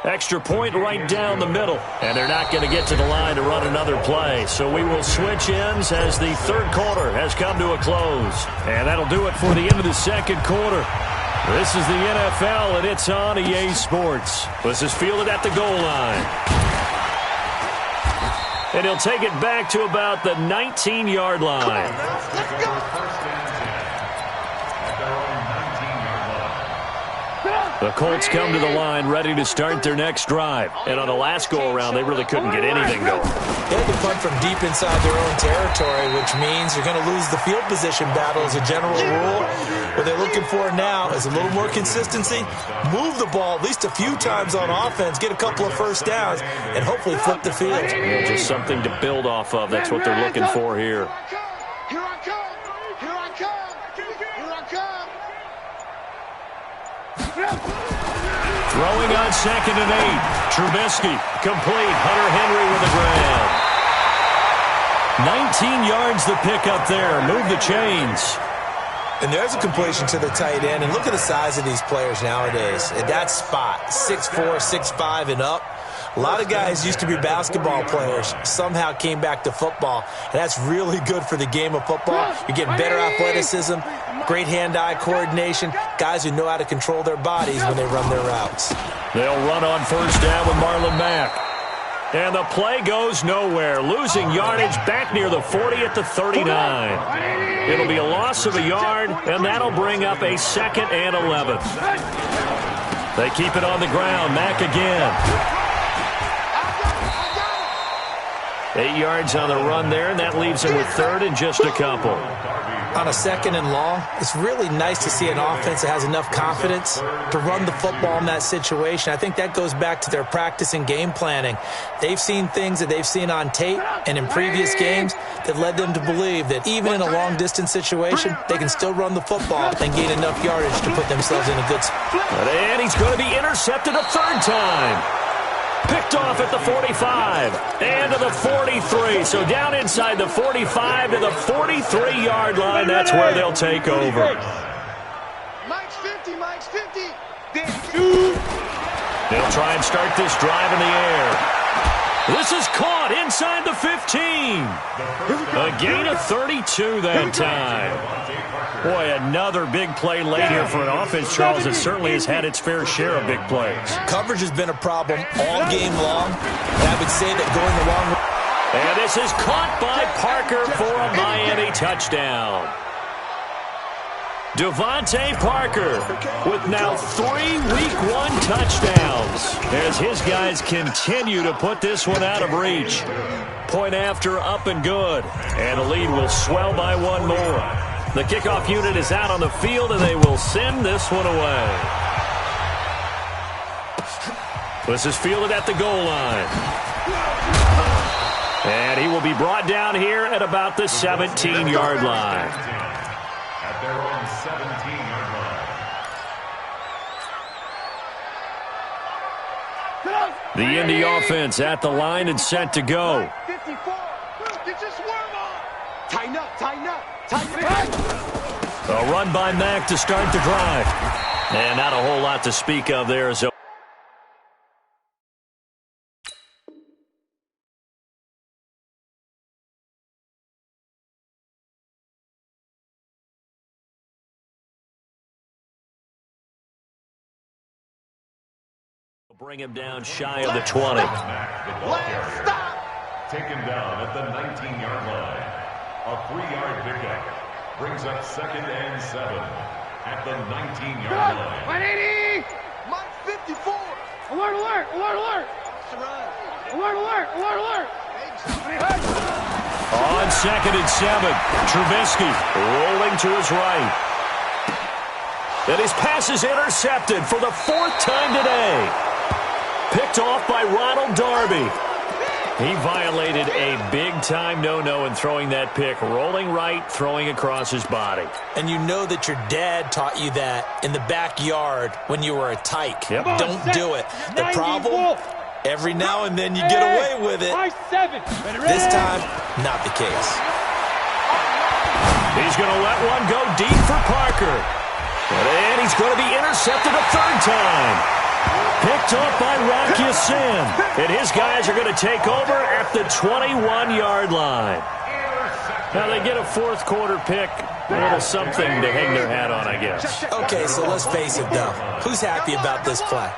Extra point right down the middle, and they're not going to get to the line to run another play. So we will switch ends as the third quarter has come to a close. And that'll do it for the end of the second quarter. This is the NFL, and it's on EA Sports. This is fielded at the goal line. And he'll take it back to about the 19-yard line. The Colts come to the line ready to start their next drive. And on the last go-around, they really couldn't get anything going. They had to punt from deep inside their own territory, which means you're going to lose the field position battle as a general rule. What they're looking for now is a little more consistency, move the ball at least a few times on offense, get a couple of first downs, and hopefully flip the field. Yeah, just something to build off of. That's what they're looking for here. Here I come! Here I come! Here I come! Throwing on 2nd and 8. Trubisky, complete. Hunter Henry with a grab. 19 yards the pick up there. Move the chains. And there's a completion to the tight end. And look at the size of these players nowadays. At that spot, 6'4", 6'5", and up. A lot of guys used to be basketball players, somehow came back to football, and that's really good for the game of football. You're getting better athleticism, great hand-eye coordination, guys who know how to control their bodies when they run their routes. They'll run on first down with Marlon Mack. And the play goes nowhere, losing yardage back near the 40 at the 39. It'll be a loss of a yard, and that'll bring up a 2nd and 11. They keep it on the ground. Mack again. 8 yards on the run there, and that leaves him with 3rd and just a couple. On a 2nd and long, it's really nice to see an offense that has enough confidence to run the football in that situation. I think that goes back to their practice and game planning. They've seen things that they've seen on tape and in previous games that led them to believe that even in a long-distance situation, they can still run the football and gain enough yardage to put themselves in a good spot. And he's going to be intercepted a 3rd time. Picked off at the 45 and to the 43. So down inside the 45 to the 43-yard line. That's where they'll take over. Mike's 50, Mike's 50. They'll try and start this drive in the air. This is caught inside the 15. A gain of 32 that time. Boy, another big play late here for an offense, Charles, that certainly has had its fair share of big plays. Coverage has been a problem all game long, and I would say that going the wrong way. And this is caught by Parker for a Miami touchdown. Devontae Parker with now 3 Week 1 touchdowns as his guys continue to put this one out of reach. Point after, up and good. And the lead will swell by 1 more. The kickoff unit is out on the field, and they will send this one away. This is fielded at the goal line. And he will be brought down here at about the 17-yard line. At their own 17-yard line. The Indy offense at the line and set to go. 54. Get your swerve on. Tighten up, tighten up. A run by Mack to start the drive. And not a whole lot to speak of there. So bring him down shy of the 20. Last stop. taken down at the 19-yard line. A 3-yard pickup brings up 2nd and 7 at the 19-yard line. 180! Mike 54! Alert, alert, alert, alert! Alert, alert, alert, alert! On 2nd and 7, Trubisky rolling to his right. And his pass is intercepted for the 4th time today. Picked off by Ronald Darby. He violated a big-time no-no in throwing that pick, rolling right, throwing across his body. And you know that your dad taught you that in the backyard when you were a tyke. Yep. Don't do it. The problem, every now and then you get away with it. This time, not the case. He's going to let one go deep for Parker. And he's going to be intercepted a 3rd time. Picked up by Rocky Sin. And his guys are going to take over at the 21-yard line. Now they get a 4th quarter pick. A little something to hang their hat on, I guess. Okay, so let's face it, though. Who's happy about this play?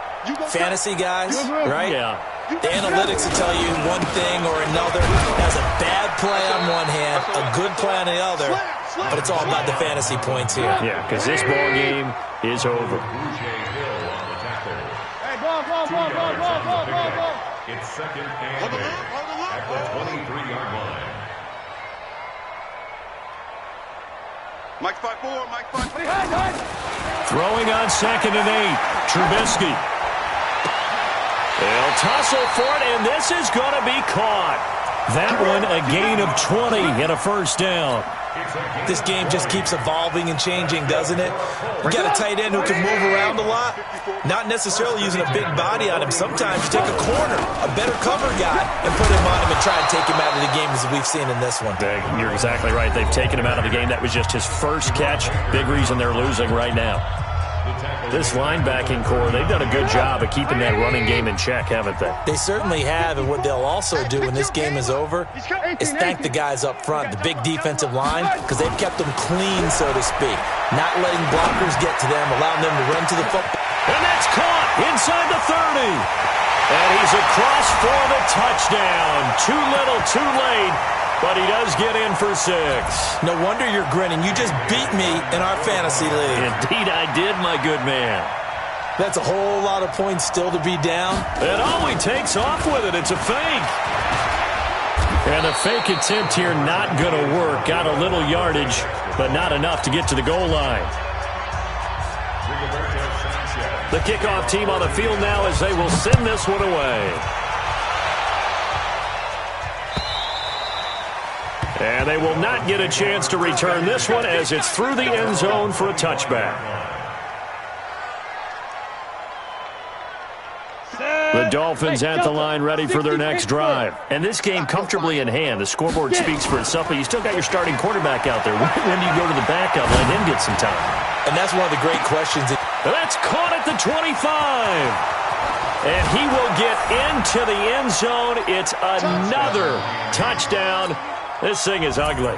Fantasy guys, right? Yeah. The analytics will tell you one thing or another. Has a bad play on one hand, a good play on the other. But it's all about the fantasy points here. Yeah, because this ball game is over. It's 2nd and 8 at the 23-yard line. Mike 5-4, Mike 5-4. Throwing on 2nd and 8, Trubisky. They'll tussle for it, and this is going to be caught. That one a gain of 20 and a 1st down. This game just keeps evolving and changing, doesn't it? You got a tight end who can move around a lot, not necessarily using a big body on him. Sometimes you take a corner, a better cover guy, and put him on him and try to take him out of the game as we've seen in this one. You're exactly right. They've taken him out of the game. That was just his 1st catch. Big reason they're losing right now. This linebacking core, they've done a good job of keeping that running game in check, haven't they? They certainly have, and what they'll also do when this game is over is thank the guys up front, the big defensive line, because they've kept them clean, so to speak. Not letting blockers get to them, allowing them to run to the football. And that's caught inside the 30. And he's across for the touchdown. Too little, too late. But he does get in for 6. No wonder you're grinning. You just beat me in our fantasy league. Indeed I did, my good man. That's a whole lot of points still to be down. And he takes off with it. It's a fake. And the fake attempt here not going to work. Got a little yardage, but not enough to get to the goal line. The kickoff team on the field now as they will send this one away. And they will not get a chance to return this one as it's through the end zone for a touchback. The Dolphins at the line ready for their next drive. And this game comfortably in hand. The scoreboard speaks for itself, but you still got your starting quarterback out there. When do you go to the backup? Let him get some time. And that's one of the great questions. That's caught at the 25. And he will get into the end zone. It's another touchdown. This thing is ugly.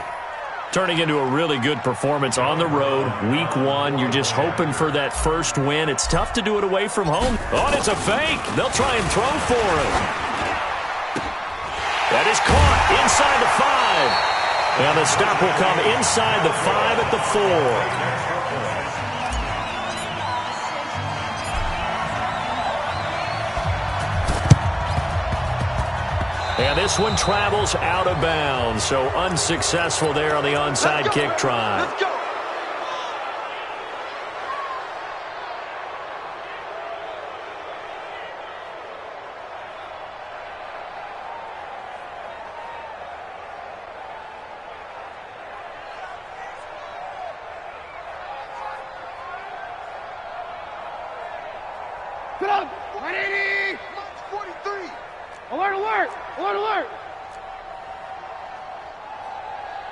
Turning into a really good performance on the road. Week 1, you're just hoping for that first win. It's tough to do it away from home. Oh, and it's a fake. They'll try and throw for it. That is caught inside the 5. And the stop will come inside the 5 at the 4. And this one travels out of bounds, so unsuccessful there on the onside kick try. Let's go. Put up. 180. 43. Alert, alert. Alert, alert.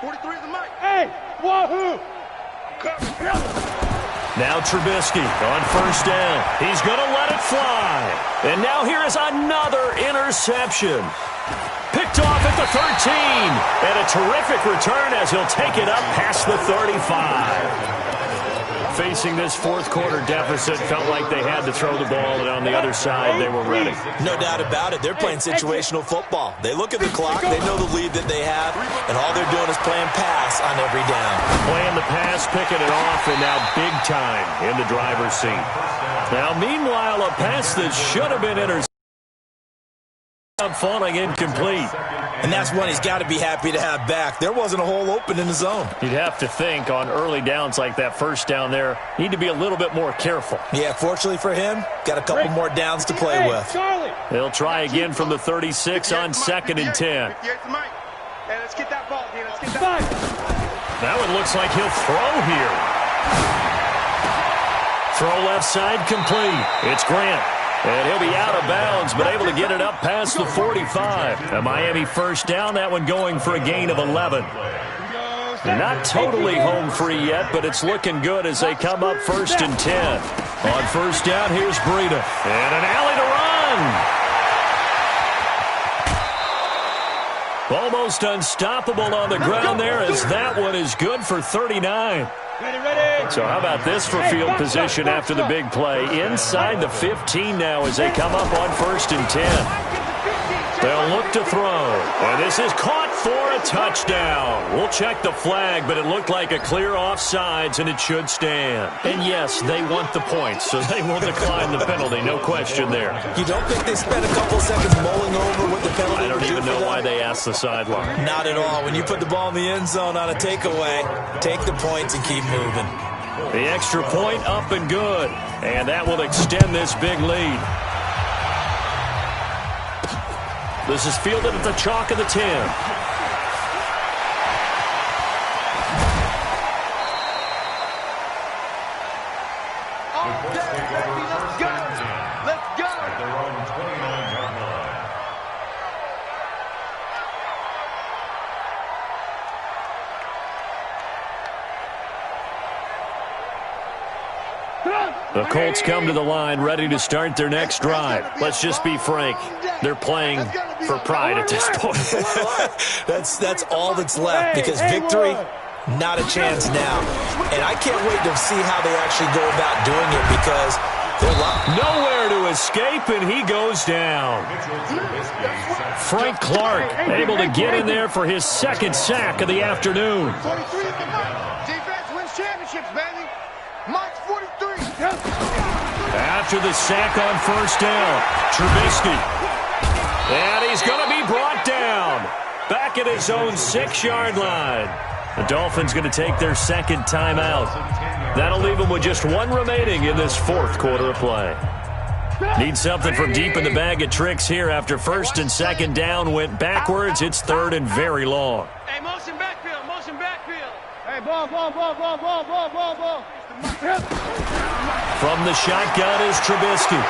43 is the mic. Hey, wahoo. Now Trubisky on first down. He's going to let it fly. And now here is another interception. Picked off at the 13. And a terrific return as he'll take it up past the 35. facing this fourth quarter deficit, felt like they had to throw the ball, and on the other side, they were ready. No doubt about it. They're playing situational football. They look at the clock, they know the lead that they have, and all they're doing is playing pass on every down. Playing the pass, picking it off, and now big time in the driver's seat. Now, meanwhile, a pass that should have been intercepted, falling incomplete. And that's one he's got to be happy to have back. There wasn't a hole open in the zone. You'd have to think on early downs like that first down there, need to be a little bit more careful. Yeah, fortunately for him, got a couple more downs to play with. They'll try again from the 36 on 2nd and 10. Let's get that ball, D. Let's get that. That one looks like he'll throw here. Throw left side complete. It's Grant. And he'll be out of bounds, but able to get it up past the 45. A Miami first down, that one going for a gain of 11. Not totally home free yet, but it's looking good as they come up 1st and 10. On first down, here's Breida. And an alley to run. Almost unstoppable on the ground there as that one is good for 39. So how about this for field position after the big play? Inside the 15 now as they come up on 1st and 10. They'll look to throw. And this is caught for a touchdown. We'll check the flag, but it looked like a clear offsides, and it should stand. And yes, they want the points, so they will decline the penalty. No question there. You don't think they spent a couple seconds mulling over what the penalty I don't even know why they asked the sideline. Not at all. When you put the ball in the end zone on a takeaway, take the points and keep moving. The extra point up and good. And that will extend this big lead. This is fielded at the chalk of the 10. Let's go. At their own 29-yard line. The Colts come to the line ready to start their next drive. Let's just be frank. They're playing for pride at this point. That's all that's left, because victory, not a chance now. And I can't wait to see how they actually go about doing it, because they're nowhere to escape, and he goes down. Frank Clark able to get in there for his second sack of the afternoon. Defense wins championships, baby. Mike's 43. After the sack on first down, Trubisky. And he's going to be brought down. Back at his own 6-yard line. The Dolphins going to take their second timeout. That'll leave them with just one remaining in this fourth quarter of play. Need something from deep in the bag of tricks here after first and second down went backwards. It's third and very long. Hey, motion backfield, motion backfield. Hey, ball. From the shotgun is Trubisky.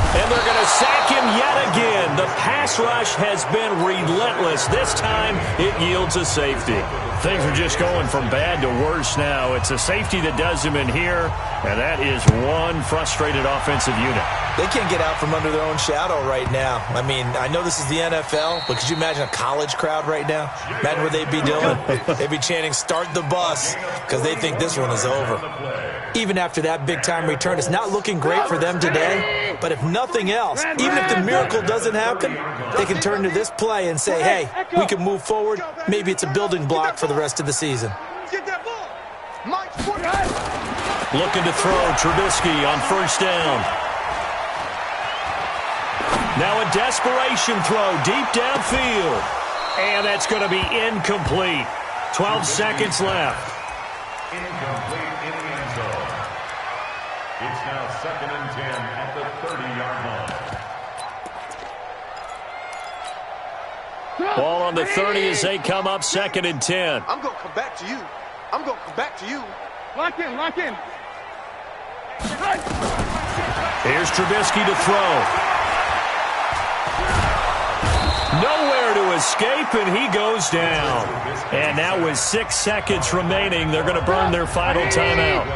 And they're going to sack him yet again. The pass rush has been relentless. This time, it yields a safety. Things are just going from bad to worse now. It's a safety that does him in here, and that is one frustrated offensive unit. They can't get out from under their own shadow right now. I mean, I know this is the NFL, but could you imagine a college crowd right now? Imagine what they'd be doing. They'd be chanting, "Start the bus," because they think this one is over. Even after that big-time return, it's not looking great for them today. But if nothing else, even if the miracle doesn't happen, they can turn to this play and say, hey, we can move forward. Maybe it's a building block for the rest of the season. Get that ball. Mike's 40. Looking to throw Trubisky on first down. Now a desperation throw deep downfield. And that's going to be incomplete. 12 seconds left. Incomplete in the end zone. It's now 2nd and 10 at the 30-yard line. Ball on the 30 as they come up 2nd and 10. I'm going to come back to you. Lock in. Here's Trubisky to throw. Nowhere to escape, and he goes down. And now with 6 seconds remaining, they're going to burn their final timeout.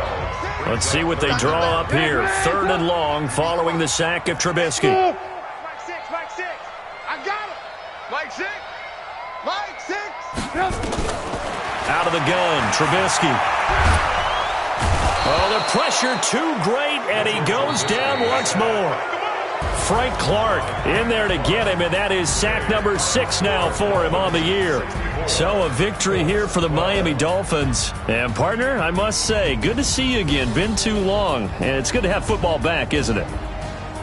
Let's see what they draw up here. 3rd and long following the sack of Trubisky. Mike 6. I got him. Mike 6. Out of the gun, Trubisky. Oh, the pressure too great, and he goes down once more. Frank Clark in there to get him, and that is sack number 6 now for him on the year. So a victory here for the Miami Dolphins. And, partner, I must say, good to see you again. Been too long, and it's good to have football back, isn't it?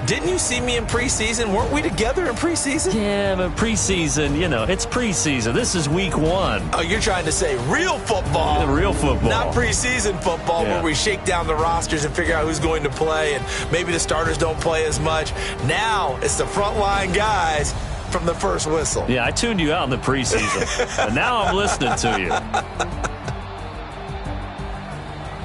Didn't you see me in preseason? Weren't we together in preseason? Yeah, but preseason, it's preseason. This is week 1. Oh, you're trying to say real football. The real football. Not preseason football where we shake down the rosters and figure out who's going to play, and maybe the starters don't play as much. Now it's the frontline guys from the first whistle. Yeah, I tuned you out in the preseason, and now I'm listening to you.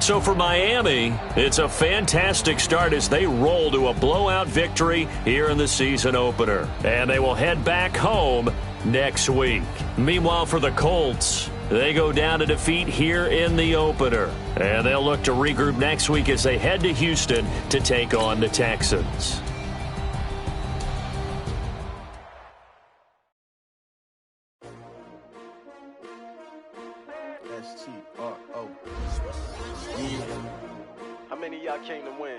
So for Miami, it's a fantastic start as they roll to a blowout victory here in the season opener. And they will head back home next week. Meanwhile, for the Colts, they go down to defeat here in the opener. And they'll look to regroup next week as they head to Houston to take on the Texans. How many of y'all came to win?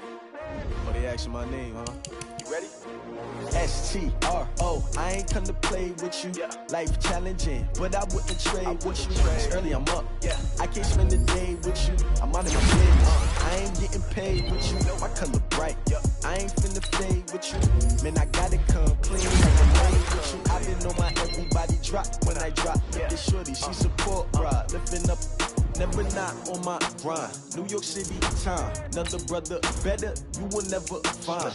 Oh, they asking my name, huh? You ready? S-T-R-O, I ain't come to play with you. Yeah. Life challenging, but I wouldn't trade with you. It's early, I'm up. Yeah. I can't spend the day with you. I'm out of my business. I ain't getting paid with you. My color bright. I ain't finna fade with you. Man, I gotta come clean like I'm made with you. I been on my everybody drop when I drop. Look at shorty, she support ride. Lifting up. Never not on my grind. New York City time. Another brother better, you will never find.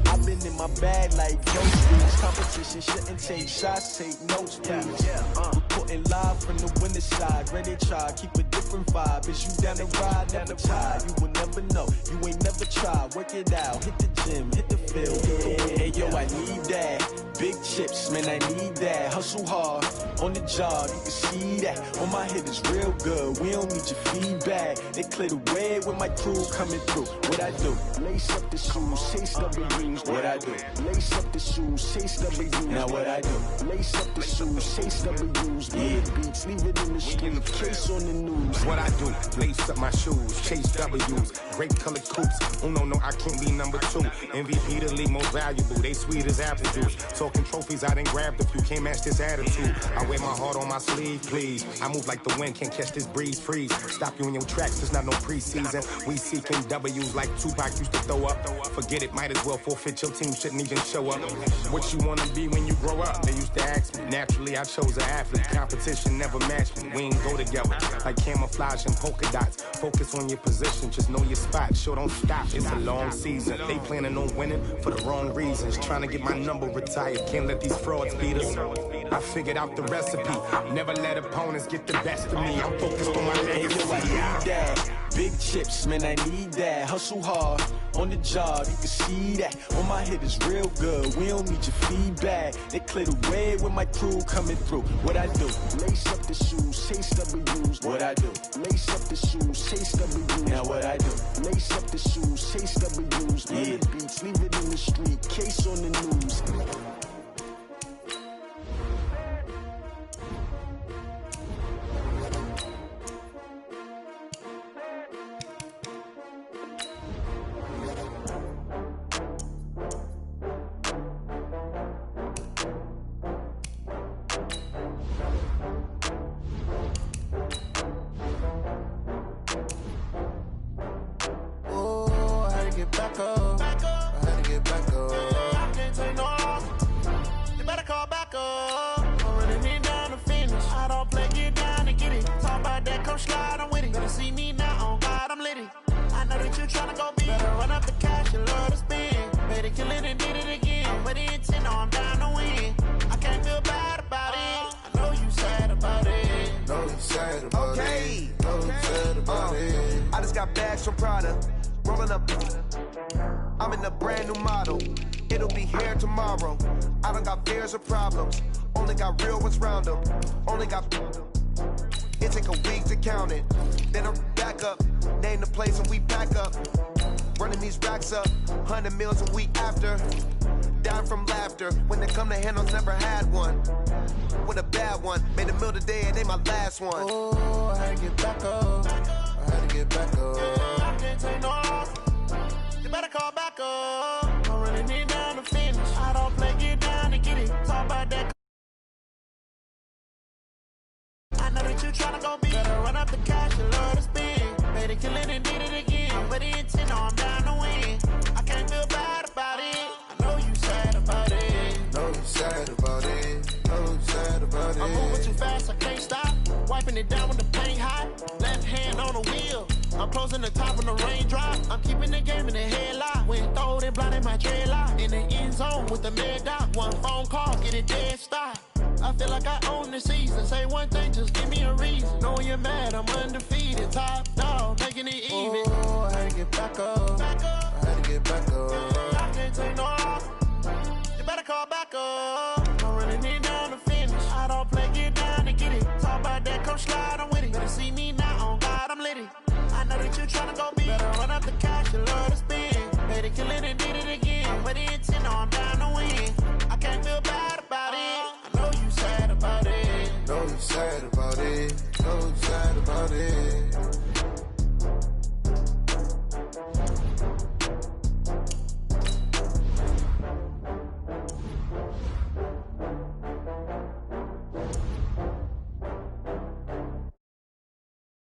I've been in my bag like groceries. Competition shouldn't take shots, take notes, please. Reporting live from the winning side. Ready to try, keep a different vibe. Is you down the ride, down the tide? You will never know, you ain't never tried. Work it out, hit the gym, hit the field. Hey yo, I need that. Big chips, man, I need that. Hustle hard, on the job, you can see that. On my head is real good, we don't need your feedback. They clear the way with my crew coming through. What I do? Lace up the shoes, chase W's. What I do? Lace up the shoes, chase W's. Now what I do? Lace up the shoes, chase W's. Big beats, leave it in the street, case on the news. What I do? Lace up my shoes, chase W's. Great colored coops. Oh no, I can't be number 2. MVP the league most valuable. They sweet as apple juice. Talking trophies, I done grabbed a few. Can't match this attitude. I wear my heart on my sleeve, please. I move like the wind, can't catch this breeze. Freeze. Stop you in your tracks, there's not no preseason. We seeking W's like Tupac used to throw up. Forget it, might as well forfeit. Your team shouldn't even show up. What you wanna be when you grow up? They used to ask me. Naturally, I chose an athlete. Competition never matched me. We ain't go together like camouflage and polka dots. Focus on your position, just know your spot. Sure, don't stop. It's a long season. They planning on winning for the wrong reasons. Trying to get my number retired. Can't let these frauds beat us. I figured out the recipe. Never let opponents get the best of me. I'm focused on my legacy. I need that. Big chips, man, I need that. Hustle hard, on the job, you can see that. On my head is real good, we don't need your feedback. They clear the way with my crew coming through. What I do? Lace up the shoes, chase W's. What I do? Lace up the shoes, chase W's. Now what I do? Lace up the shoes, chase W's. Big beats, leave it in the street, case on the news. I'm in a brand new model. It'll be here tomorrow. I don't got fears or problems. Only got real ones round them. Only got. It take a week to count it. Then I'm back up. Name the place and we pack up. Running these racks up. 100 meals a week after. die from laughter. When it come to handles, never had one. With a bad one, made a meal today and ain't my last one. Oh, I had to get back up. I had to get back up. I can't take no off. You better call back up. I'm really need down to finish. I don't play, get down to get it. Talk about that. I know that you tryna go big. Better run up the cash, you love to spend. Better kill it and did it again. I'm with the intent, no, I'm down to win. I can't feel bad about it. I know you sad about it. Know you sad about it. Know you sad about it. I'm moving too fast, I can't stop. Wiping it down with the paint hot. Left hand on the wheel. I'm closing the top when the raindrop. I'm keeping the game in the headlock. When throwed and blinded my dreadlock. In the end zone with the mad dot. One phone call, get it dead stop. I feel like I own the season. Say one thing, just give me a reason. Knowing you're mad, I'm undefeated. Top dog, making it even. Oh, I had to get back up. I had to get back up. I can't take no off. You better call back up. I'm running it down to finish. I don't play, get down to get it. Talk about that, come slide, I'm with it. Better see me now, on God, I'm litty. I know that you tryna go big. Better run up the cash, you love to spend.